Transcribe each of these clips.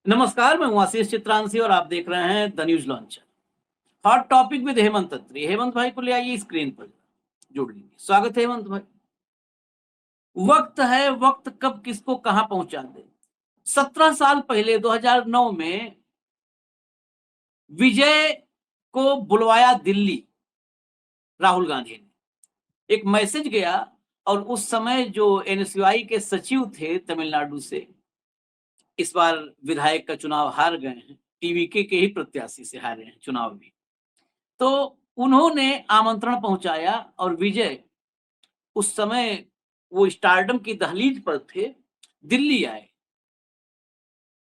नमस्कार, मैं हूं आशीष चित्रांशी और आप देख रहे हैं the news launcher. Hot topic with Hemant Atri. Hemant भाई को ले आइए स्क्रीन पर, जुड़ लीजिए। स्वागत है हेमंत भाई। वक्त है, वक्त कब किसको कहां पहुंचा दे। 17 साल पहले 2009 में विजय को बुलवाया दिल्ली राहुल गांधी ने। एक मैसेज गया और उस समय जो एनएसयूआई के सचिव थे तमिलनाडु से, इस बार विधायक का चुनाव हार गए हैं, टीवीके के ही प्रत्याशी से हारे हैं चुनाव भी। तो उन्होंने आमंत्रण पहुंचाया और विजय उस समय वो स्टारडम की दहलीज पर थे, दिल्ली आए।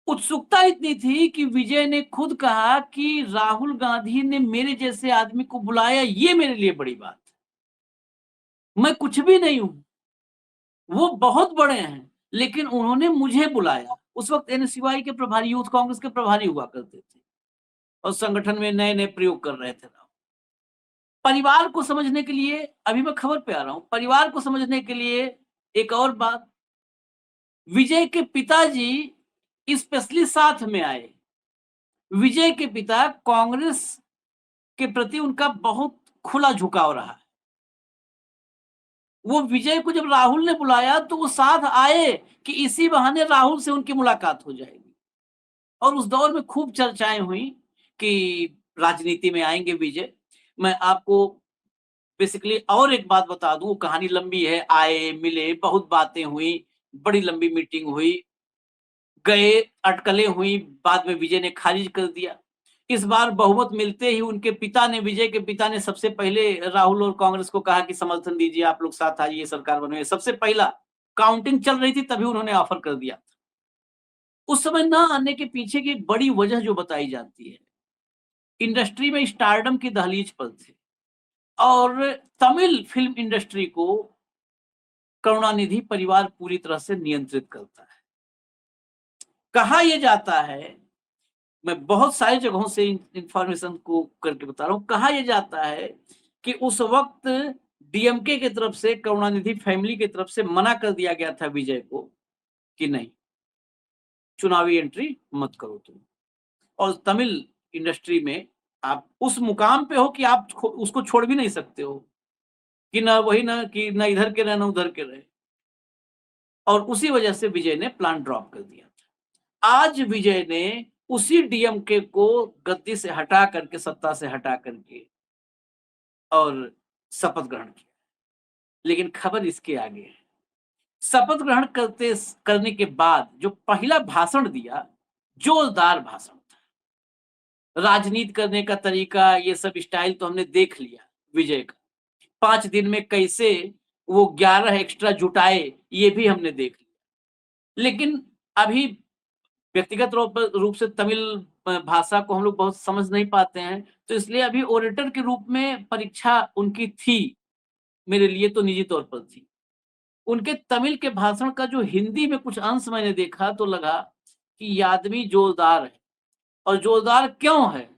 उत्सुकता इतनी थी कि विजय ने खुद कहा कि राहुल गांधी ने मेरे जैसे आदमी को बुलाया, ये मेरे लिए बड़ी बात है। मैं कुछ भी नहीं हूं, वो बहुत बड़े हैं, लेकिन उन्होंने मुझे बुलाया। उस वक्त एनएसयूआई के प्रभारी, यूथ कांग्रेस के प्रभारी हुआ करते थे और संगठन में नए नए प्रयोग कर रहे थे। परिवार को समझने के लिए, अभी मैं खबर पे आ रहा हूं, परिवार को समझने के लिए एक और बात, विजय के पिताजी स्पेशली साथ में आए। विजय के पिता, कांग्रेस के प्रति उनका बहुत खुला झुकाव रहा। वो विजय को जब राहुल ने बुलाया तो वो साथ आए कि इसी बहाने राहुल से उनकी मुलाकात हो जाएगी। और उस दौर में खूब चर्चाएं हुई कि राजनीति में आएंगे विजय। मैं आपको बेसिकली और एक बात बता दूं, कहानी लंबी है। आए, मिले, बहुत बातें हुई, बड़ी लंबी मीटिंग हुई, गए, अटकलें हुई, बाद में विजय ने खारिज कर दिया। इस बार बहुमत मिलते ही उनके पिता ने, विजय के पिता ने सबसे पहले राहुल और कांग्रेस को कहा कि समर्थन दीजिए, आप लोग साथ आइए, सरकार बनवाइए। सबसे पहला काउंटिंग चल रही थी तभी उन्होंने ऑफर कर दिया। उस समय ना आने के पीछे की एक बड़ी वजह जो बताई जाती है, इंडस्ट्री में स्टारडम की दहलीज पर थे और तमिल फिल्म इंडस्ट्री को करुणानिधि परिवार पूरी तरह से नियंत्रित करता है। कहा यह जाता है, मैं बहुत सारी जगहों से इंफॉर्मेशन को करके बता रहा हूं, कहा यह जाता है कि उस वक्त डीएमके की तरफ से, करुणानिधि फैमिली की तरफ से मना कर दिया गया था विजय को कि नहीं, चुनावी एंट्री मत करो तुम। और तमिल इंडस्ट्री में आप उस मुकाम पे हो कि आप उसको छोड़ भी नहीं सकते हो, कि ना वही, ना कि ना इधर के रहे ना उधर के रहे। और उसी वजह से विजय ने प्लान ड्रॉप कर दिया था। आज विजय ने उसी डीएमके को गद्दी से हटा करके, सत्ता से हटा करके, और शपथ ग्रहण किया। लेकिन खबर इसके आगे है। शपथ ग्रहण करने के बाद जो पहला भाषण दिया, जोरदार भाषण था। राजनीति करने का तरीका, ये सब स्टाइल तो हमने देख लिया विजय का। 5 दिन में कैसे वो 11 एक्स्ट्रा जुटाए, ये भी हमने देख लिया। लेकिन अभी व्यक्तिगत रूप से तमिल भाषा को हम लोग बहुत समझ नहीं पाते हैं, तो इसलिए अभी ओरेटर के रूप में परीक्षा उनकी थी, मेरे लिए तो निजी तौर पर थी। उनके तमिल के भाषण का जो हिंदी में कुछ अंश मैंने देखा तो लगा कि ये आदमी जोरदार है। और जोरदार क्यों है?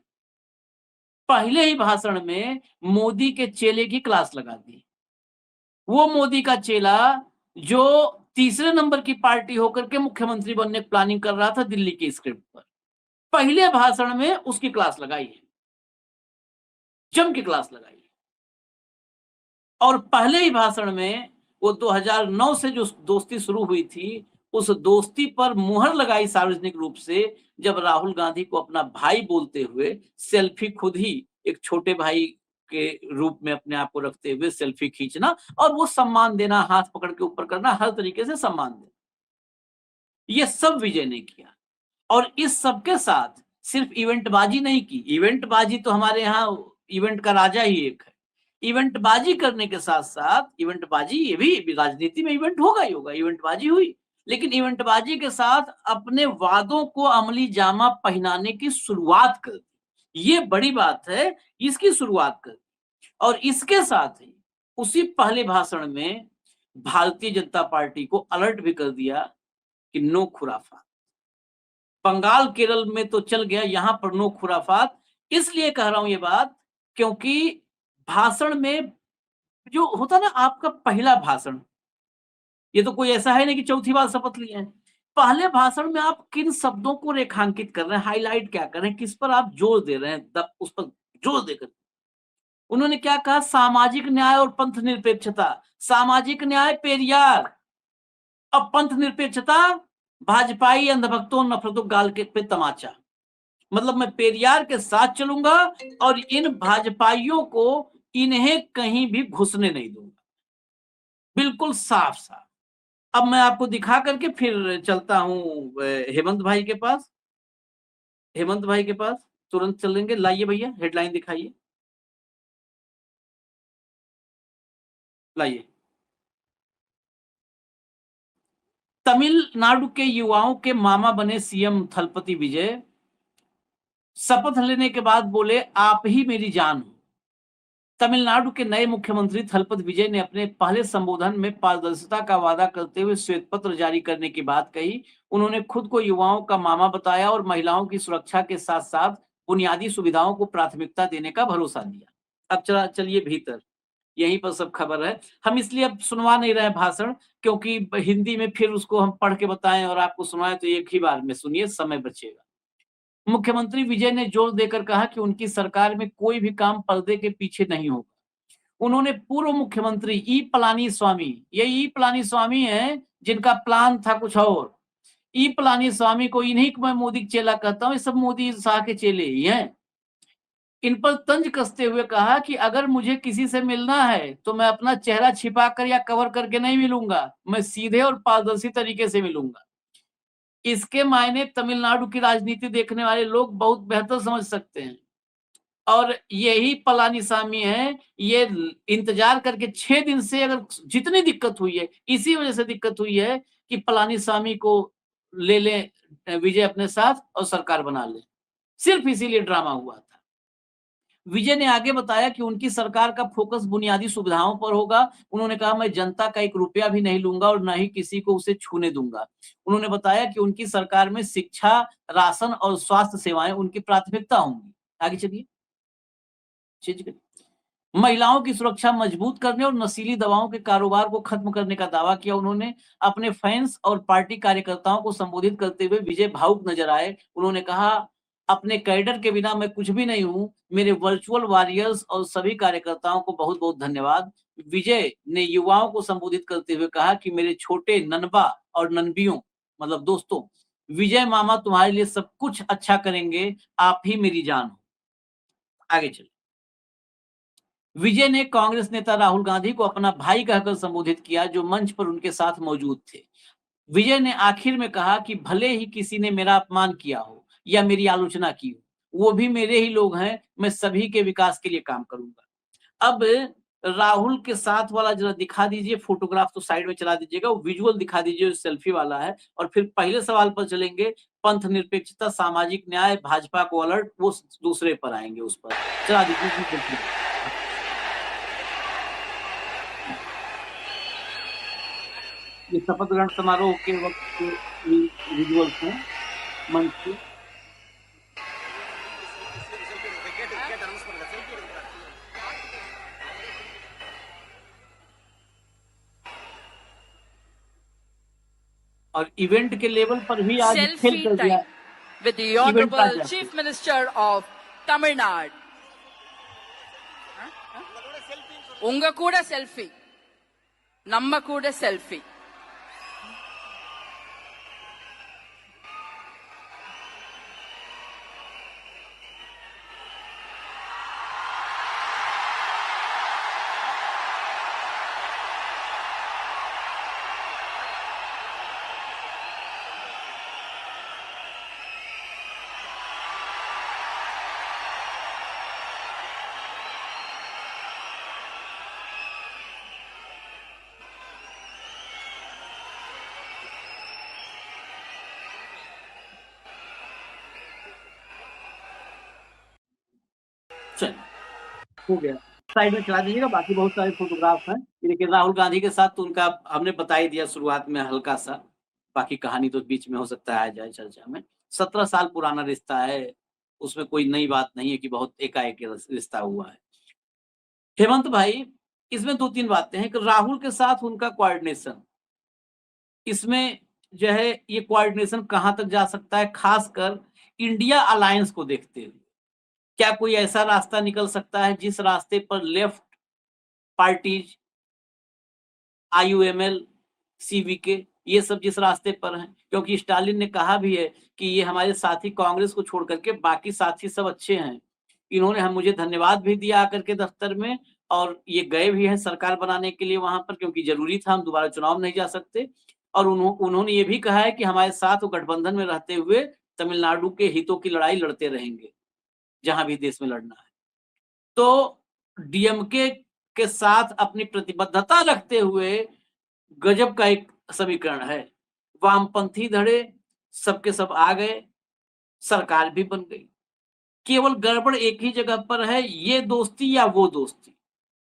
पहले ही भाषण में मोदी के चेले की क्लास लगा दी। वो मोदी का चेला जो तीसरे नंबर की पार्टी होकर के मुख्यमंत्री बनने की प्लानिंग कर रहा था दिल्ली के स्क्रिप्ट पर, पहले भाषण में उसकी क्लास लगाई है, जम की क्लास लगाई है। और पहले ही भाषण में वो 2009 से जो दोस्ती शुरू हुई थी, उस दोस्ती पर मुहर लगाई सार्वजनिक रूप से, जब राहुल गांधी को अपना भाई बोलते हुए सेल्फी, खुद ही एक छोटे भाई के रूप में अपने आप को रखते हुए सेल्फी खींचना और वो सम्मान देना, हाथ पकड़ के ऊपर करना, हर तरीके से सम्मान देना, ये सब विजय ने किया। और इस सबके साथ सिर्फ इवेंटबाजी नहीं की। इवेंटबाजी तो हमारे यहाँ इवेंट का राजा ही एक है। इवेंटबाजी करने के साथ साथ, इवेंटबाजी ये भी राजनीति में इवेंट होगा ही होगा, इवेंटबाजी हुई, लेकिन इवेंटबाजी के साथ अपने वादों को अमली जामा पहनाने की शुरुआत कर दी। ये बड़ी बात है, इसकी शुरुआत कर दी। और इसके साथ ही उसी पहले भाषण में भारतीय जनता पार्टी को अलर्ट भी कर दिया कि नो खुराफात। बंगाल, केरल में तो चल गया, यहां पर नो खुराफात। इसलिए कह रहा हूं ये बात क्योंकि भाषण में जो होता ना आपका पहला भाषण, ये तो कोई ऐसा है नहीं कि चौथी बार शपथ लिए हैं। पहले भाषण में आप किन शब्दों को रेखांकित कर रहे हैं, हाईलाइट क्या कर रहे हैं, किस पर आप जोर दे रहे हैं, उस पर जोर देकर उन्होंने क्या कहा, सामाजिक न्याय और पंथ निरपेक्षता। सामाजिक न्याय पेरियार, अब पंथ निरपेक्षता भाजपाई अंधभक्तों नफरतों गाल के पे तमाचा। मतलब मैं पेरियार के साथ चलूंगा और इन भाजपाइयों को इन्हें कहीं भी घुसने नहीं दूंगा, बिल्कुल साफ साफ। अब मैं आपको दिखा करके फिर चलता हूं हेमंत भाई के पास। हेमंत भाई के पास तुरंत चलेंगे। लाइए भैया, हेडलाइन दिखाइए, लाइए। तमिलनाडु के युवाओं के मामा बने सीएम थलपति विजय। शपथ लेने के बाद बोले, आप ही मेरी जान हो। तमिलनाडु के नए मुख्यमंत्री थलपति विजय ने अपने पहले संबोधन में पारदर्शिता का वादा करते हुए श्वेत पत्र जारी करने की बात कही। उन्होंने खुद को युवाओं का मामा बताया और महिलाओं की सुरक्षा के साथ साथ बुनियादी सुविधाओं को प्राथमिकता देने का भरोसा दिया। अब चलिए भीतर, यहीं पर सब खबर है। हम इसलिए अब सुनवा नहीं रहे भाषण, क्योंकि हिंदी में फिर उसको हम पढ़ के बताएं और आपको सुनाएं तो एक ही बार में सुनिए, समय बचेगा। मुख्यमंत्री विजय ने जोर देकर कहा कि उनकी सरकार में कोई भी काम पर्दे के पीछे नहीं होगा। उन्होंने पूर्व मुख्यमंत्री ई पलानीस्वामी, ये ई पलानीस्वामी है जिनका प्लान था कुछ और, ई पलानीस्वामी को, इन्हीं को मैं मोदी चेला कहता हूं, ये सब मोदी शाह के चेले ही हैं। इन पर तंज कसते हुए कहा कि अगर मुझे किसी से मिलना है तो मैं अपना चेहरा छिपा कर या कवर करके नहीं मिलूंगा, मैं सीधे और पारदर्शी तरीके से मिलूंगा। इसके मायने तमिलनाडु की राजनीति देखने वाले लोग बहुत बेहतर समझ सकते हैं। और यही पलानीसामी है, ये इंतजार करके 6 दिन से, अगर जितनी दिक्कत हुई है इसी वजह से दिक्कत हुई है कि पलानीसामी को ले लें विजय अपने साथ और सरकार बना ले, सिर्फ इसीलिए ड्रामा हुआ था। विजय ने आगे बताया कि उनकी सरकार का फोकस बुनियादी सुविधाओं पर होगा। उन्होंने कहा, मैं जनता का 1 रुपया भी नहीं लूंगा और न ही किसी को उसे छूने दूंगा। उन्होंने बताया कि उनकी सरकार में शिक्षा, राशन और स्वास्थ्य सेवाएं उनकी प्राथमिकता होंगी। आगे चलिए। महिलाओं की सुरक्षा मजबूत करने और नशीली दवाओं के कारोबार को खत्म करने का दावा किया उन्होंने। अपने फैंस और पार्टी कार्यकर्ताओं को संबोधित करते हुए विजय भावुक नजर आए। उन्होंने कहा, अपने कैडर के बिना मैं कुछ भी नहीं हूं। मेरे वर्चुअल वॉरियर्स और सभी कार्यकर्ताओं को बहुत बहुत धन्यवाद। विजय ने युवाओं को संबोधित करते हुए कहा कि मेरे छोटे ननबा और ननबियों, मतलब दोस्तों, विजय मामा तुम्हारे लिए सब कुछ अच्छा करेंगे, आप ही मेरी जान हो। आगे चलिए। विजय ने कांग्रेस नेता राहुल गांधी को अपना भाई कहकर संबोधित किया, जो मंच पर उनके साथ मौजूद थे। विजय ने आखिर में कहा कि भले ही किसी ने मेरा अपमान किया हो या मेरी आलोचना की हो, वो भी मेरे ही लोग हैं, मैं सभी के विकास के लिए काम करूंगा। अब राहुल के साथ वाला जरा दिखा दीजिए, फोटोग्राफ तो साइड में चला दीजिएगा, वो विजुअल दिखा दीजिए, सेल्फी वाला है। और फिर पहले सवाल पर चलेंगे, पंथ निरपेक्षता, सामाजिक न्याय, भाजपा को अलर्ट, वो दूसरे पर आएंगे, उस पर चला दीजिए। ये शपथ ग्रहण समारोह के वक्त के विजुअल्स हैं मंच के। और इवेंट के लेवल पर भी आज खेल कर दिया with the Honorable Chief Minister of Tamil Nadu. Unga kuda selfie, namma kuda selfie. हो गया, साइड में चला दीजिएगा। बाकी बहुत सारे फोटोग्राफ हैं। लेकिन राहुल गांधी के साथ तो उनका हमने बता ही दिया शुरुआत में हल्का सा, बाकी कहानी तो बीच में हो सकता है आ जाए चर्चा में। 17 साल पुराना रिश्ता है, उसमें कोई नई बात नहीं है कि बहुत एकाएक रिश्ता हुआ है। हेमंत भाई, इसमें 2-3 बातें हैं कि राहुल के साथ उनका कोऑर्डिनेशन, इसमें जो है ये कोऑर्डिनेशन कहां तक जा सकता है, खासकर इंडिया अलायंस को देखते हुए? क्या कोई ऐसा रास्ता निकल सकता है जिस रास्ते पर लेफ्ट पार्टीज, आईयूएमएल, सीवीके, ये सब जिस रास्ते पर हैं? क्योंकि स्टालिन ने कहा भी है कि ये हमारे साथी कांग्रेस को छोड़ करके बाकी साथी सब अच्छे हैं। इन्होंने हम मुझे धन्यवाद भी दिया आकर के दफ्तर में, और ये गए भी हैं सरकार बनाने के लिए वहां पर, क्योंकि जरूरी था, हम दोबारा चुनाव नहीं जा सकते। और उन्होंने ये भी कहा है कि हमारे साथ वो गठबंधन में रहते हुए तमिलनाडु के हितों की लड़ाई लड़ते रहेंगे, जहां भी देश में लड़ना है। तो डीएमके के साथ अपनी प्रतिबद्धता रखते हुए गजब का एक समीकरण है। वामपंथी धड़े सबके सब आ गए, सरकार भी बन गई। केवल गड़बड़ एक ही जगह पर है, ये दोस्ती या वो दोस्ती,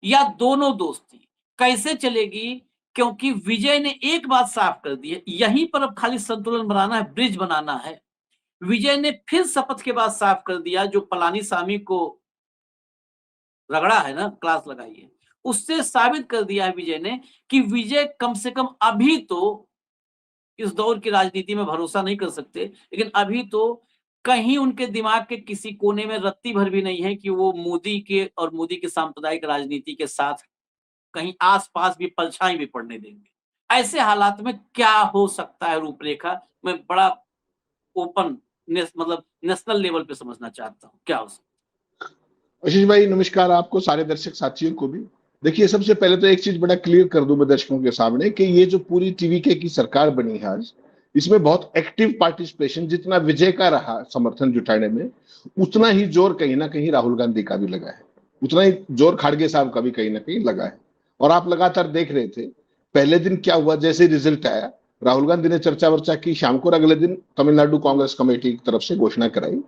या दोनों दोस्ती कैसे चलेगी? क्योंकि विजय ने एक बात साफ कर दी है, यहीं पर अब खाली संतुलन बनाना है, ब्रिज बनाना है। विजय ने फिर शपथ के बाद साफ कर दिया, जो पलानीसामी को रगड़ा है ना, क्लास लगाई है, उससे साबित कर दिया है विजय ने कि विजय कम से कम अभी तो, इस दौर की राजनीति में भरोसा नहीं कर सकते, लेकिन अभी तो कहीं उनके दिमाग के किसी कोने में रत्ती भर भी नहीं है कि वो मोदी के और मोदी की सांप्रदायिक राजनीति के साथ कहीं आसपास भी परछाई भी पड़ने देंगे। ऐसे हालात में क्या हो सकता है रूपरेखा, मैं बड़ा ओपन मतलब नेशनल लेवल पे समझना चाहता हूँ, क्या हो सकता है? आशीष भाई नमस्कार, आपको, सारे दर्शक साथियों को भी। देखिए, सबसे पहले तो एक चीज बड़ा क्लियर कर दूं मैं दर्शकों के सामने कि ये जो पूरी टीवीके की सरकार बनी है आज, इसमें बहुत एक्टिव पार्टिसिपेशन, जितना विजय का रहा समर्थन जुटाने में, उतना ही जोर कहीं ना कहीं राहुल गांधी का भी लगा है, उतना ही जोर खाड़गे साहब का भी कहीं ना कहीं लगा है। और आप लगातार देख रहे थे पहले दिन क्या हुआ, जैसे रिजल्ट आया राहुल गांधी ने चर्चा वर्चा की शाम को, और अगले दिन तमिलनाडु कांग्रेस कमेटी की तरफ से घोषणा कराई।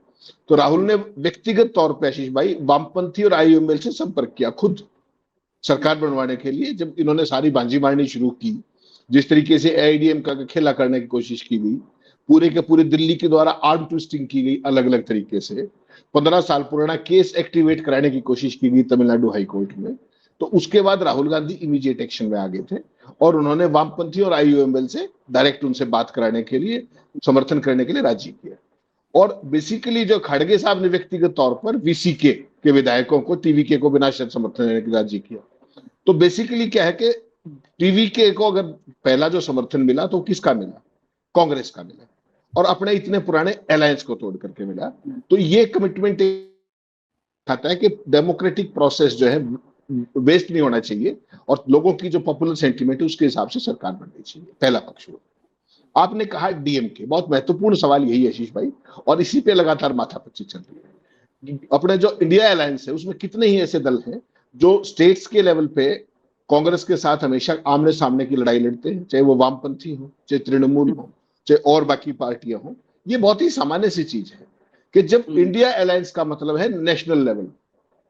तो राहुल ने व्यक्तिगत तौर पर आशीष भाई वामपंथी और आईयूएमएल से संपर्क किया खुद सरकार बनवाने के लिए। जब इन्होंने सारी बांजी मारनी शुरू की, जिस तरीके से एआईडीएम का खेला करने की कोशिश की गई, पूरे के पूरे दिल्ली के द्वारा आर्म ट्विस्टिंग की गई अलग अलग तरीके से, 15 साल पुराना केस एक्टिवेट कराने की कोशिश की गई तमिलनाडु हाई कोर्ट में, तो उसके बाद राहुल गांधी इमीडिएट एक्शन में आ गए थे और उन्होंने वामपंथी और आईयूएमएल से डायरेक्ट उनसे बात कराने के लिए, समर्थन करने के लिए राजी किया। और बेसिकली जो खड़गे साहब ने व्यक्तिगत तौर पर वीसीके के विधायकों को टीवीके को बिना शर्त समर्थन देने के लिए राजी किया। तो बेसिकली क्या है कि टीवीके को अगर पहला जो समर्थन मिला तो किसका मिला? कांग्रेस का मिला, और अपने इतने पुराने अलायंस को तोड़ करके मिला। तो ये कमिटमेंट खाता है कि डेमोक्रेटिक प्रोसेस जो है वेस्ट नहीं होना चाहिए, और लोगों की जो पॉपुलर सेंटिमेंट है उसके हिसाब से सरकार बननी चाहिए। पहला पक्ष हुआ। आपने कहा डीएमके, बहुत महत्वपूर्ण सवाल यही है आशीष भाई, और इसी पे लगातार माथापच्ची चल रही है। अपने जो इंडिया अलायंस है उसमें कितने ही ऐसे दल हैं जो स्टेट्स के लेवल पे कांग्रेस के साथ हमेशा आमने सामने की लड़ाई लड़ते हैं, चाहे वो वामपंथी हो, चाहे तृणमूल हो, चाहे और बाकी पार्टियां हो। ये बहुत ही सामान्य सी चीज है कि जब इंडिया अलायंस का मतलब है national level,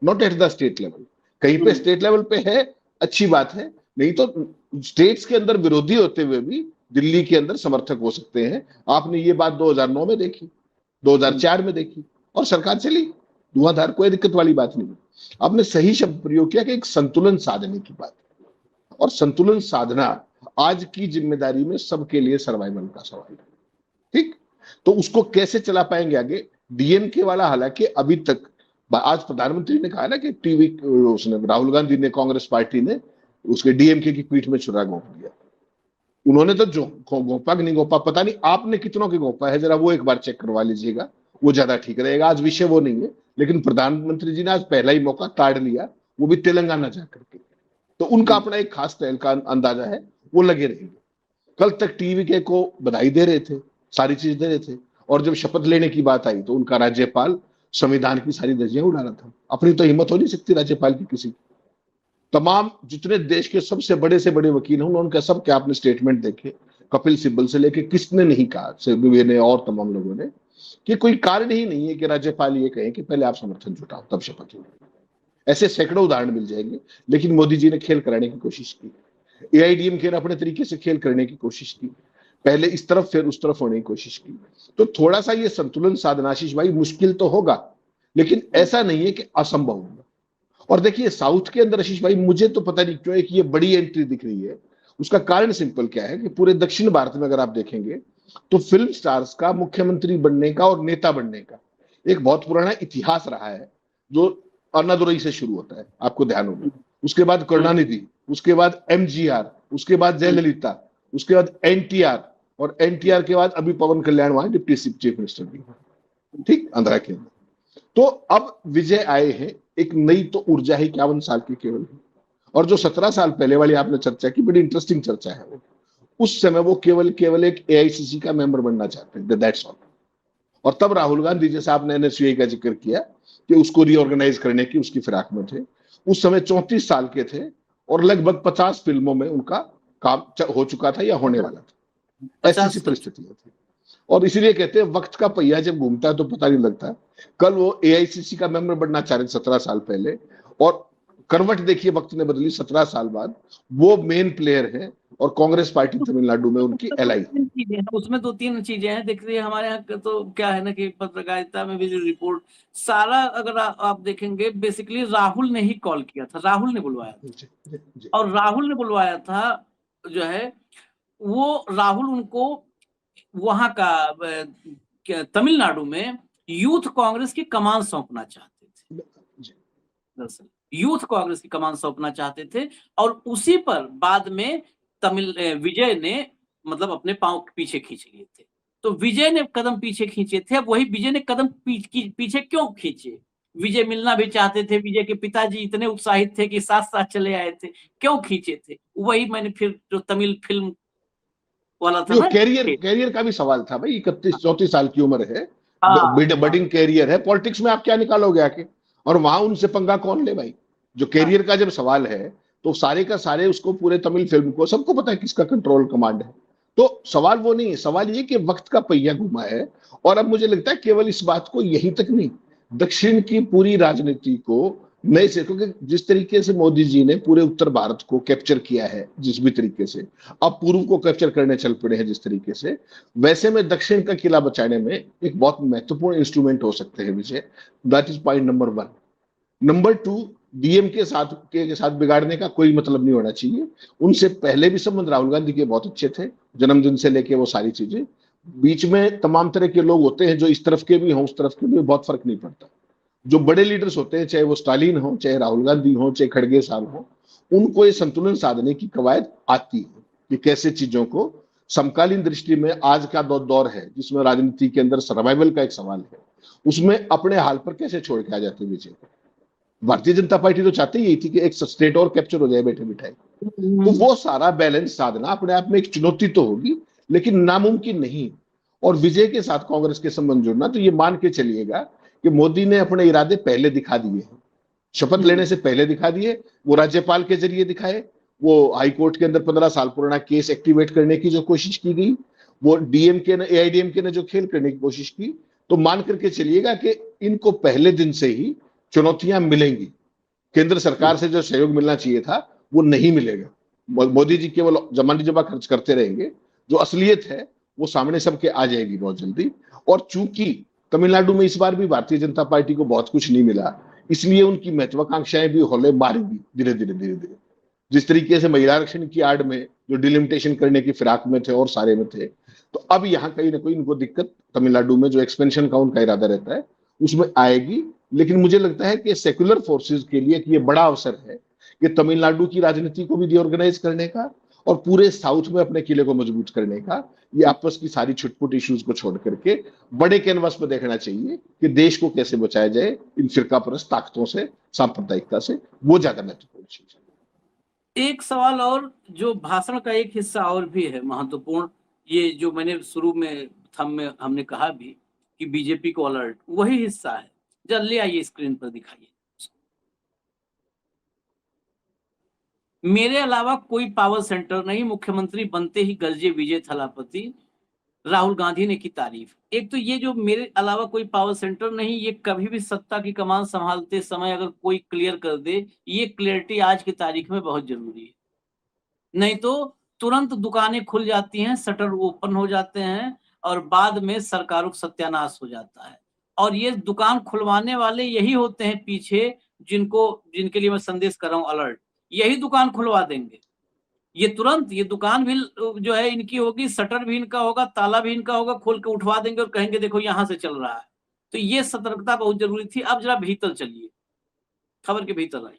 not at the state level. कहीं पे स्टेट लेवल पे है, अच्छी बात है, नहीं तो स्टेट्स के अंदर विरोधी होते हुए भी दिल्ली के अंदर समर्थक हो सकते हैं। आपने ये बात 2009 में देखी, 2004 में देखी, और सरकार चली धुआंधार, कोई दिक्कत वाली बात नहीं। आपने सही शब्द प्रयोग किया कि एक संतुलन साधने की बात, और संतुलन साधना आज की जिम्मेदारी में सबके लिए सर्वाइवल का सवाल है। ठीक, तो उसको कैसे चला पाएंगे आगे? डीएमके वाला, हालांकि अभी तक, आज प्रधानमंत्री ने कहा ना कि टीवी उसने, राहुल गांधी ने, कांग्रेस पार्टी ने उसके डीएमके की पीठ में छुरा घोंप दिया। उन्होंने तो जो गोपा कि नहीं गोपा पता नहीं, आपने कितनों की गोपा है जरा वो एक बार चेक करवा लीजिएगा, वो ज्यादा ठीक रहेगा। आज विषय वो नहीं है, लेकिन प्रधानमंत्री जी ने आज पहला ही मौका काट लिया, वो भी तेलंगाना जाकर के। तो उनका अपना एक खास स्टाइल का अंदाजा है, वो लगे रहेंगे। कल तक टीवीके को बधाई दे रहे थे, सारी चीज दे रहे थे, और जब शपथ लेने की बात आई तो उनका राज्यपाल संविधान की सारी धज्जियां उड़ा रहा था। अपनी तो हिम्मत हो नहीं सकती राज्यपाल की किसी। तमाम जितने देश के सबसे बड़े से बड़े वकील हैं उनका सब क्या आपने स्टेटमेंट देखे, कपिल सिब्बल से लेके किसने नहीं कहा, सिब्बल ने और तमाम लोगों ने, कि कोई कारण ही नहीं है कि राज्यपाल ये कहें कि पहले आप समर्थन जुटाओ तब शपथ लो। ऐसे सैकड़ों उदाहरण मिल जाएंगे। लेकिन मोदी जी ने खेल कराने की कोशिश की, एआईडीएमके ने अपने तरीके से खेल करने की कोशिश की, पहले इस तरफ फिर उस तरफ होने की कोशिश की। तो थोड़ा सा ये संतुलन साधना आशीष भाई मुश्किल तो होगा, लेकिन ऐसा नहीं है कि असंभव होगा। और देखिए साउथ के अंदर आशीष भाई, मुझे तो पता नहीं क्यों एक ये बड़ी एंट्री दिख रही है, उसका कारण सिंपल क्या है कि पूरे दक्षिण भारत में अगर आप देखेंगे तो फिल्म स्टार्स का मुख्यमंत्री बनने का और नेता बनने का एक बहुत पुराना इतिहास रहा है, जो अन्नादुरई से शुरू होता है, आपको ध्यान होगा। उसके बाद करुणानिधि, उसके बाद एमजीआर, उसके बाद जयललिता, उसके बाद एनटीआर, और एनटीआर के बाद अभी पवन कल्याण वहां डिप्टी चीफ मिनिस्टर भी, ठीक, आंध्रा के अंदर। तो अब विजय आए हैं, एक नई तो ऊर्जा है 51 साल की केवल, और जो 17 साल पहले वाली आपने चर्चा की, बड़ी इंटरेस्टिंग चर्चा है वो, उस समय वो केवल एक एआईसीसी का मेंबर बनना चाहते हैं, दैट्स ऑल। और तब राहुल गांधी, जैसे आपने एनएसयूआई का जिक्र किया कि उसको रीऑर्गेनाइज करने की उसकी फिराक में थे, उस समय 34 साल के थे और लगभग 50 फिल्मों में उनका काम हो चुका था या होने वाला था, ऐसी परिस्थितियां थी। और इसीलिए कहते हैं वक्त का पहिया जब घूमता है तो पता नहीं लगता। कल वो एआईसीसी का मेंबर बनना चाह रहे 17 साल पहले, और करवट देखिए वक्त ने बदली, 17 साल बाद वो मेन प्लेयर है, और कांग्रेस पार्टी तमिलनाडु में उनकी एलआई। उसमें 2-3 चीजें हैं, देखिए हमारे यहाँ तो क्या है ना कि पत्रकारिता में भी जो रिपोर्ट सारा अगर आप देखेंगे, बेसिकली राहुल ने ही कॉल किया था, राहुल ने बुलवाया था, और राहुल ने बुलवाया था जो है वो, राहुल उनको वहां का तमिलनाडु में यूथ कांग्रेस की कमान सौंपना चाहते थे, दरअसल यूथ कांग्रेस की कमान सौंपना चाहते थे, और उसी पर बाद में विजय ने मतलब अपने पांव पीछे खींच लिए थे। तो विजय ने कदम पीछे खींचे थे। अब वही विजय ने कदम पीछे क्यों खींचे? विजय मिलना भी चाहते थे, विजय के पिताजी इतने उत्साहित थे कि साथ साथ चले आए थे, क्यों खींचे थे? वही मैंने फिर जो तमिल फिल्म वाला था ना, कैरियर का भी सवाल था भाई, 31-34 साल की उम्र है, बडिंग कैरियर है, पॉलिटिक्स में आप क्या निकालोगे आके, और वहां उनसे पंगा कौन ले भाई? जो कैरियर का जब सवाल है तो सारे का सारे उसको, पूरे तमिल फिल्म को सबको पता है किसका कंट्रोल कमांड है। तो सवाल वो नहीं है, सवाल ये कि वक्त का पहिया घुमा है। और अब मुझे लगता है केवल इस बात को यहीं तक नहीं, दक्षिण की पूरी राजनीति को नए से, क्योंकि जिस तरीके से मोदी जी ने पूरे उत्तर भारत को कैप्चर किया है, जिस भी तरीके से अब पूर्व को कैप्चर करने चल पड़े हैं जिस तरीके से, वैसे में दक्षिण का किला बचाने में एक बहुत महत्वपूर्ण इंस्ट्रूमेंट हो सकते हैं Vijay. That is point number 1। Number 2, DM के साथ बिगाड़ने का कोई मतलब नहीं होना चाहिए। उनसे पहले भी संबंध राहुल गांधी के बहुत अच्छे थे, जन्मदिन से लेके वो सारी चीजें। बीच में तमाम तरह के लोग होते हैं, जो इस तरफ के भी हों उस तरफ के भी, बहुत फर्क नहीं पड़ता। जो बड़े लीडर्स होते हैं, चाहे वो स्टालिन हो, चाहे राहुल गांधी हो, चाहे खड़गे साहब हो, उनको ये संतुलन साधने की कवायद आती है कि कैसे चीजों को समकालीन दृष्टि में, आज का दौर है जिसमें राजनीति के अंदर सर्वाइवल का एक सवाल है, उसमें अपने हाल पर कैसे छोड़ के आ जाते विजय। भारतीय जनता पार्टी तो चाहती ही थी कि एक स्टेट और कैप्चर हो जाए बैठे बिठाए, तो वो सारा बैलेंस साधना अपने आप में एक चुनौती तो होगी, लेकिन नामुमकिन नहीं। और विजय के साथ कांग्रेस के संबंध जुड़ना, तो ये मान के चलिएगा कि मोदी ने अपने इरादे पहले दिखा दिए हैं, शपथ लेने से पहले दिखा दिए, वो राज्यपाल के जरिए दिखाए, वो हाईकोर्ट के अंदर 15 साल पुराना केस एक्टिवेट करने की जो कोशिश की गई, वो डीएमके ने, एआईडीएमके ने जो खेल करने की कोशिश की, तो मान करके चलिएगा कि इनको पहले दिन से ही चुनौतियां मिलेंगी। केंद्र सरकार से जो सहयोग मिलना चाहिए था वो नहीं मिलेगा। मोदी जी केवल जमानी जमा खर्च करते रहेंगे, जो असलियत है वो सामने सबके आ जाएगी बहुत जल्दी। और चूंकि तमिलनाडु में इस बार भी भारतीय जनता पार्टी को बहुत कुछ नहीं मिला, इसलिए उनकी महत्वाकांक्षाएं भी होले मारेंगी धीरे धीरे। जिस तरीके से महिला आरक्षण की आड़ में जो डिलिमिटेशन करने की फिराक में थे और सारे में थे, तो अब यहाँ कहीं ना कहीं इनको दिक्कत तमिलनाडु में जो एक्सपेंशन का उनका इरादा रहता है उसमें आएगी। लेकिन मुझे लगता है कि सेक्युलर फोर्सेस के लिए ये बड़ा अवसर है कि तमिलनाडु की राजनीति को भी रीऑर्गेनाइज करने का और पूरे साउथ में अपने किले को मजबूत करने का। ये आपस की सारी छुटपुट इश्यूज को छोड़ करके बड़े कैनवास पर देखना चाहिए कि देश को कैसे बचाया जाए इन फिरकापरस्त ताकतों से, सांप्रदायिकता से। वो ज्यादा महत्वपूर्ण चीज है। एक सवाल और, जो भाषण का एक हिस्सा और भी है महत्वपूर्ण, ये जो मैंने शुरू में हमने कहा भी कि बीजेपी को अलर्ट, वही हिस्सा है। जल्दी आइए स्क्रीन पर दिखाइए। मेरे अलावा कोई पावर सेंटर नहीं, मुख्यमंत्री बनते ही गर्जे विजय थलापति, राहुल गांधी ने की तारीफ। एक तो ये जो मेरे अलावा कोई पावर सेंटर नहीं, ये कभी भी सत्ता की कमान संभालते समय अगर कोई क्लियर कर दे, ये क्लियरिटी आज की तारीख में बहुत जरूरी है। नहीं तो तुरंत दुकानें खुल जाती हैं, शटर ओपन हो जाते हैं और बाद में सरकारों का सत्यानाश हो जाता है। और ये दुकान खुलवाने वाले यही होते हैं पीछे, जिनके लिए मैं संदेश कर रहा हूं अलर्ट, यही दुकान खुलवा देंगे, ये तुरंत ये दुकान भी जो है इनकी होगी, शटर भी इनका होगा, ताला भी इनका होगा, खोल के उठवा देंगे और कहेंगे देखो यहां से चल रहा है। तो ये सतर्कता बहुत जरूरी थी। अब जरा भीतर चलिए, खबर के भीतर आई।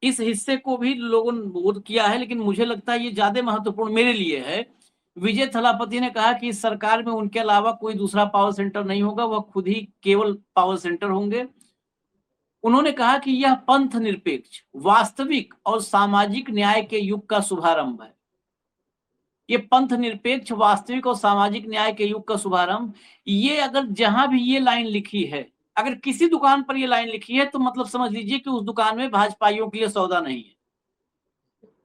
इस हिस्से को भी लोगों ने विरोध किया है, लेकिन मुझे लगता है ये ज्यादा महत्वपूर्ण मेरे लिए है। विजय थलापति ने कहा कि इस सरकार में उनके अलावा कोई दूसरा पावर सेंटर नहीं होगा, वह खुद ही केवल पावर सेंटर होंगे। उन्होंने कहा कि यह पंथ निरपेक्ष, वास्तविक और सामाजिक न्याय के युग का शुभारंभ है। ये पंथ निरपेक्ष, वास्तविक और सामाजिक न्याय के युग का शुभारंभ, ये अगर जहां भी ये लाइन लिखी है, अगर किसी दुकान पर ये लाइन लिखी है, तो मतलब समझ लीजिए कि उस दुकान में भाजपाइयों के लिए सौदा नहीं है,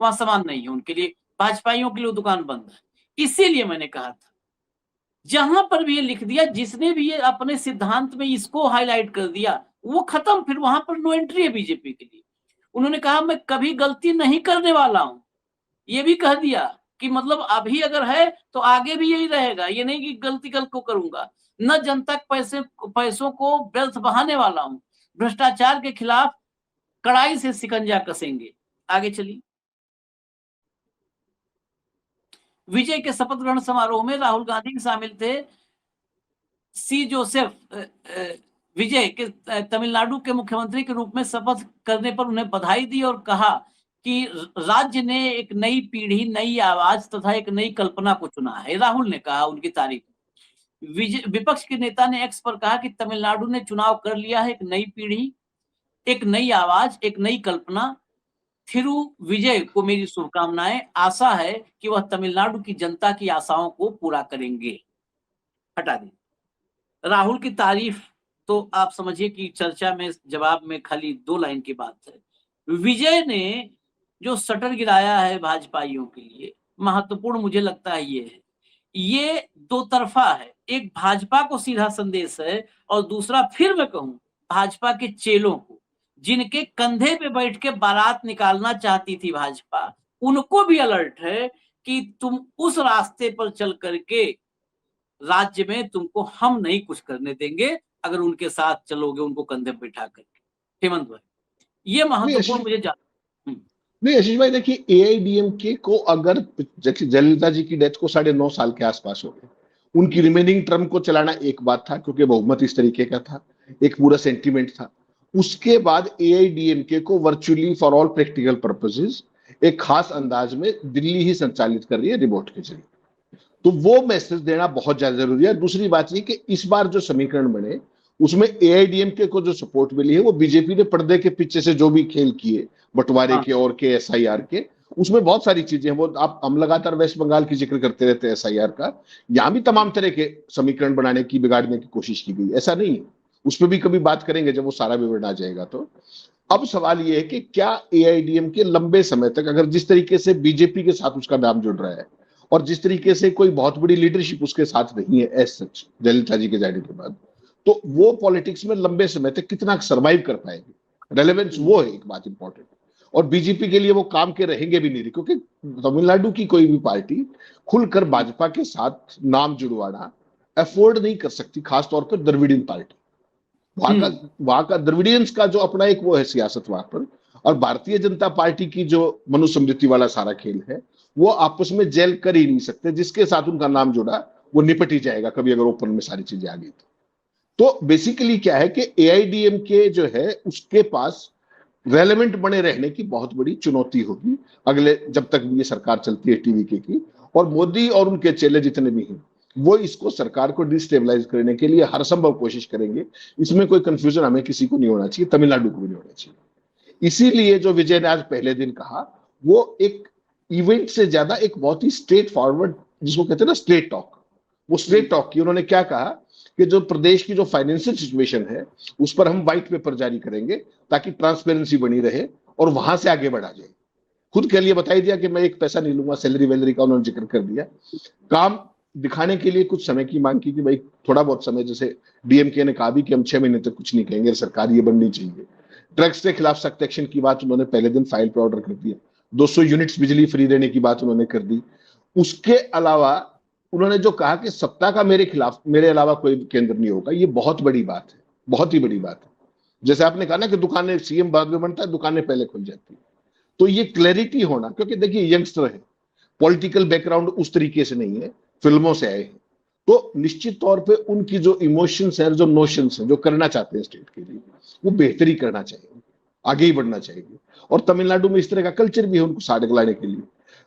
वहां सामान नहीं है उनके लिए, भाजपाइयों के लिए दुकान बंद है। इसीलिए मैंने कहा था, जहां पर भी ये लिख दिया, जिसने भी ये अपने सिद्धांत में इसको हाईलाइट कर दिया, वो खत्म, फिर वहां पर नो एंट्री है बीजेपी के लिए। उन्होंने कहा मैं कभी गलती नहीं करने वाला हूं, ये भी कह दिया कि मतलब अभी अगर है तो आगे भी यही रहेगा, ये नहीं कि गलती कल को करूंगा। न जनता के पैसों को व्यर्थ बहाने वाला हूं, भ्रष्टाचार के खिलाफ कड़ाई से शिकंजा कसेंगे। आगे चलिए। विजय के शपथ ग्रहण समारोह में राहुल गांधी शामिल थे। सी जोसेफ विजय के तमिलनाडु के मुख्यमंत्री के रूप में शपथ करने पर उन्हें बधाई दी और कहा कि राज्य ने एक नई पीढ़ी, नई आवाज तथा एक नई कल्पना को चुना है। राहुल ने कहा उनकी तारीफ। विपक्ष के नेता ने एक्स पर कहा कि तमिलनाडु ने चुनाव कर लिया है, एक नई पीढ़ी, एक नई आवाज, एक नई कल्पना। थिरु विजय को मेरी शुभकामनाएं, आशा है कि वह तमिलनाडु की जनता की आशाओं को पूरा करेंगे। हटा दी। राहुल की तारीफ तो आप समझिए कि चर्चा में जवाब में खाली 2 लाइन की बात है। विजय ने जो शटर गिराया है भाजपाइयों के लिए, महत्वपूर्ण मुझे लगता है ये है, ये 2 तरफा है। एक भाजपा को सीधा संदेश है और दूसरा फिर मैं कहूं भाजपा के चेलों को, जिनके कंधे पे बैठ के बारात निकालना चाहती थी भाजपा, उनको भी अलर्ट है कि तुम उस रास्ते पर चल करके राज्य में तुमको हम नहीं कुछ करने देंगे अगर उनके साथ चलोगे, उनको कंधे पे बैठा करके। हेमंत भाई, ये महत्वपूर्ण मुझे नहीं आशीष भाई, देखिए एआईडीएमके को अगर जयललिता जी की डेथ को 9.5 साल के आसपास हो गए, उनकी रिमेनिंग टर्म को चलाना एक बात था क्योंकि बहुमत इस तरीके का था, एक पूरा सेंटीमेंट था। उसके बाद एआईडीएमके को virtually for all practical purposes एक खास अंदाज में दिल्ली ही संचालित कर रही है रिमोट के जरिए, तो वो मैसेज देना बहुत ज्यादा जरूरी है। दूसरी बात ये कि इस बार जो समीकरण बने उसमें एआईडीएमके को जो सपोर्ट मिली है वो बीजेपी ने पर्दे के पीछे से जो भी खेल किए बंटवारे के और के एसआईआर के, उसमें बहुत सारी चीजें हैं। वो आप हम लगातार वेस्ट बंगाल की जिक्र करते रहते हैं एसआईआर का, यहां भी तमाम तरह के समीकरण बनाने की, बिगाड़ने की कोशिश की गई, ऐसा नहीं है। उस पर भी कभी बात करेंगे जब वो सारा विवरण आ जाएगा। तो अब सवाल ये है कि क्या एआईडीएमके लंबे समय तक, अगर जिस तरीके से बीजेपी के साथ उसका नाम जुड़ रहा है और जिस तरीके से कोई बहुत बड़ी लीडरशिप उसके साथ नहीं है एज सच जयललिता जी के जाने के बाद, तो वो पॉलिटिक्स में लंबे समय तक कितना सर्वाइव कर पाएंगे, रेलेवेंस, वो है एक बात इंपॉर्टेंट। और बीजेपी के लिए वो काम के रहेंगे भी नहीं, क्योंकि तमिलनाडु की कोई भी पार्टी खुलकर भाजपा के साथ नाम जुड़वाना अफोर्ड नहीं कर सकती, खासतौर पर द्रविडियन पार्टी। वहां का द्रविडियंस का जो अपना एक वो है सियासत वहां पर, और भारतीय जनता पार्टी की जो मनुस्मृति वाला सारा खेल है, वो आपस में जेल कर ही नहीं सकते। जिसके साथ उनका नाम जुड़ा वो निपट ही जाएगा कभी, अगर ओपन में सारी चीजें आ गई तो बेसिकली क्या है कि एआईडीएमके जो है उसके पास रेलेवेंट बने रहने की बहुत बड़ी चुनौती होगी अगले, जब तक ये सरकार चलती है टीवीके की। और मोदी और उनके चेले जितने भी हैं वो इसको, सरकार को डिस्टेबलाइज करने के लिए हर संभव कोशिश करेंगे। इसमें कोई कंफ्यूजन हमें किसी को नहीं होना चाहिए, तमिलनाडु को भी नहीं होना चाहिए। इसीलिए जो विजय ने आज पहले दिन कहा वो एक इवेंट से ज्यादा एक बहुत ही स्ट्रेट फॉरवर्ड, जिसको कहते हैं ना स्ट्रेट टॉक, वो स्ट्रेट टॉक की। उन्होंने क्या कहा कि जो प्रदेश की जो फाइनेंशियल सिचुएशन है उस पर हम व्हाइट पेपर जारी करेंगे ताकि ट्रांसपेरेंसी बनी रहे और वहां से आगे बढ़ा जाए। खुद के लिए बता दिया कि मैं एक पैसा नहीं लूंगा, सैलरी वैलरी का उन्होंने जिक्र कर दिया। काम दिखाने के लिए कुछ समय की मांग की कि भाई थोड़ा बहुत समय, जैसे डीएमके ने कहा भी कि हम 6 महीने तक कुछ नहीं कहेंगे, सरकार ये बननी चाहिए। ड्रग्स के खिलाफ सख्त एक्शन की बात उन्होंने पहले दिन फाइल पर ऑर्डर कर दिया। 200 यूनिट्स बिजली फ्री देने की बात उन्होंने कर दी। उसके अलावा उन्होंने जो कहा कि सत्ता का मेरे खिलाफ, मेरे अलावा कोई केंद्र नहीं होगा, ये बहुत बड़ी बात है, बहुत ही बड़ी बात है। जैसे आपने कहा ना कि दुकानें, सीएम बाद में बनता है, दुकानें पहले खुल जाती है, तो ये क्लैरिटी होना, क्योंकि देखिए यंगस्टर है, पॉलिटिकल बैकग्राउंड उस तरीके से नहीं है, फिल्मों से आए हैं, तो निश्चित तौर पे उनकी जो इमोशंस है, जो नोशंस है, जो करना चाहते हैं स्टेट के लिए, वो बेहतरी करना चाहिए, आगे ही बढ़ना चाहिए। और तमिलनाडु में इस तरह का कल्चर भी है उनको साथ लाने के लिए।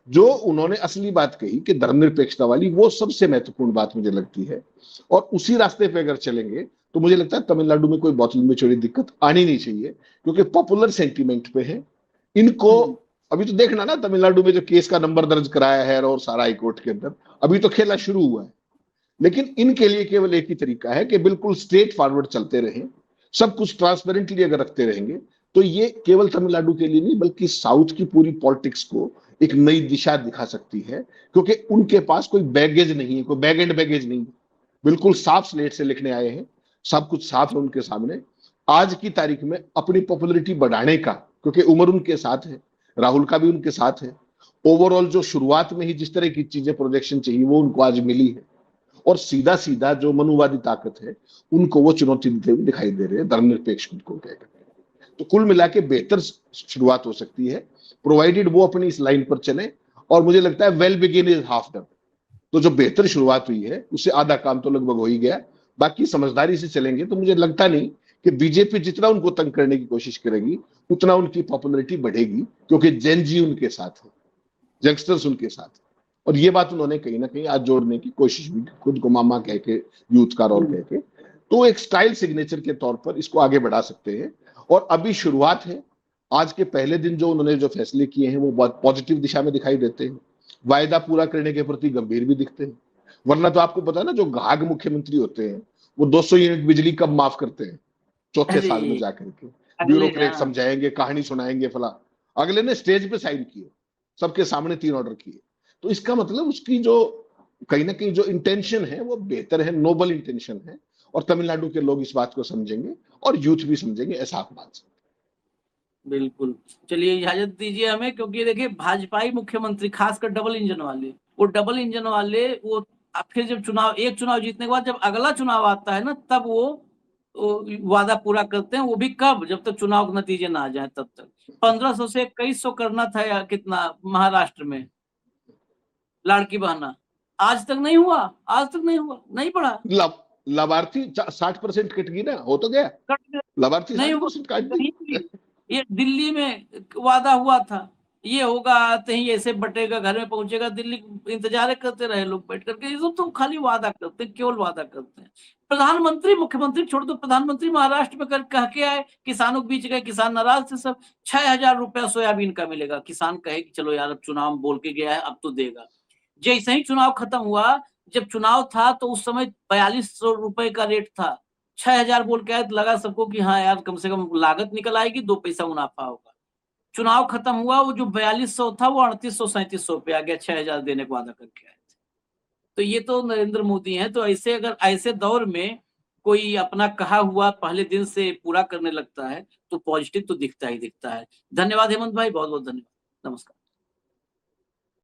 जो उन्होंने असली बात कही कि धर्मनिरपेक्षता वाली, वो सबसे महत्वपूर्ण बात मुझे लगती है। और उसी रास्ते पे अगर चलेंगे तो मुझे लगता है तमिलनाडु में कोई बहुत लंबी चौड़ी दिक्कत आनी नहीं चाहिए, क्योंकि पॉपुलर सेंटीमेंट पे है इनको। अभी तो देखना ना, तमिलनाडु में जो केस का नंबर दर्ज कराया है और सारा हाईकोर्ट के अंदर, अभी तो खेला शुरू हुआ है। लेकिन इनके लिए केवल एक ही तरीका है कि बिल्कुल स्ट्रेट फॉरवर्ड चलते रहें, सब कुछ ट्रांसपेरेंटली अगर रखते रहेंगे, तो ये केवल तमिलनाडु के लिए नहीं बल्कि साउथ की पूरी पॉलिटिक्स को एक नई दिशा दिखा सकती है, क्योंकि उनके पास कोई बैगेज नहीं है, कोई बैग एंड बैगेज नहीं, बिल्कुल साफ स्लेट से लिखने आए हैं, सब कुछ साफ है उनके सामने। आज की तारीख में अपनी पॉपुलैरिटी बढ़ाने का, क्योंकि उम्र उनके साथ है, राहुल का भी उनके साथ है, ओवरऑल जो शुरुआत में ही जिस तरह की चीजें प्रोजेक्शन चाहिए वो उनको आज मिली है, और सीधा सीधा जो मनुवादी ताकत है उनको वो चुनौती देते हुए दिखाई दे रहे हैं, धर्मनिरपेक्ष को कहकर। तो कुल मिला के बेहतर शुरुआत हो सकती है, प्रोवाइडेड वो अपनी इस लाइन पर चले। और मुझे लगता है well begin is half done, तो जो बेहतर शुरुआत हुई है उससे आधा काम तो लगभग हो ही गया। बाकी समझदारी से चलेंगे तो मुझे लगता नहीं कि बीजेपी जितना उनको तंग करने की कोशिश करेगी उतना उनकी पॉपुलैरिटी बढ़ेगी, क्योंकि जेन जी उनके साथ है, यंगस्टर्स उनके साथ है। और ये बात उन्होंने कहीं ना कहीं आज जोड़ने की कोशिश भी, खुद को मामा कह के, यूथ का रोल कह के, तो एक स्टाइल सिग्नेचर के तौर पर इसको आगे बढ़ा सकते हैं। और अभी शुरुआत है, आज के पहले दिन जो उन्होंने जो फैसले किए हैं वो बहुत पॉजिटिव दिशा में दिखाई देते हैं, वायदा पूरा करने के प्रति गंभीर भी दिखते हैं। वरना तो आपको पता है ना, जो घाघ मुख्यमंत्री होते हैं वो 200 यूनिट बिजली कब माफ करते हैं, चौथे साल में जाकर के ब्यूरोक्रेट समझाएंगे, कहानी सुनाएंगे, फला। अगले ने स्टेज पे साइन किए, सबके सामने 3 ऑर्डर किए। तो इसका मतलब उसकी जो कहीं ना कहीं जो इंटेंशन है वो बेहतर है, नोबल इंटेंशन है, और तमिलनाडु के लोग इस बात को समझेंगे और यूथ भी समझेंगे, ऐसा आप बात। बिल्कुल, चलिए इजाजत दीजिए हमें, क्योंकि देखिए भाजपाई मुख्यमंत्री, खासकर डबल इंजन वाले, वो डबल इंजन वाले वो फिर जब एक चुनाव जीतने के बाद जब अगला चुनाव आता है ना, तब वो वादा पूरा करते हैं। वो भी कब? जब तक चुनाव के नतीजे ना आ जाए तब तक। 1500 से 2100 करना था या कितना महाराष्ट्र में लाड़की बहना, आज तक नहीं हुआ, आज तक नहीं हुआ, नहीं पड़ा। लाभार्थी 60% कट गई ना, हो तो गया, लाभार्थी 60% काट दी। ये दिल्ली में वादा हुआ था, ये होगा, आते ही ऐसे बटेगा, घर में पहुंचेगा, दिल्ली इंतजार करते रहे लोग बैठ करके। ये सब तो खाली वादा करते हैं, केवल वादा करते हैं। प्रधानमंत्री, मुख्यमंत्री छोड़ दो, प्रधानमंत्री महाराष्ट्र में कह के आए, किसानों के बीच गए, किसान नाराज थे सब। 6000 रुपया सोयाबीन का मिलेगा, किसान कहे कि चलो यार अब चुनाव बोल के गया है, अब तो देगा। जैसे ही चुनाव खत्म हुआ, जब चुनाव था तो उस समय 4200 रुपए का रेट था, 6000 बोल के आए, तो लगा सबको कि हाँ यार कम से कम लागत निकल आएगी, 2 पैसा मुनाफा होगा। चुनाव खत्म हुआ, वो जो 4200 था वो 3800-3700 पे आ गया, 6000 देने का वादा करके आए थे। तो ये तो नरेंद्र मोदी हैं। तो ऐसे अगर ऐसे दौर में कोई अपना कहा हुआ पहले दिन से पूरा करने लगता है तो पॉजिटिव तो दिखता ही दिखता है। धन्यवाद हेमंत भाई, बहुत बहुत धन्यवाद, नमस्कार।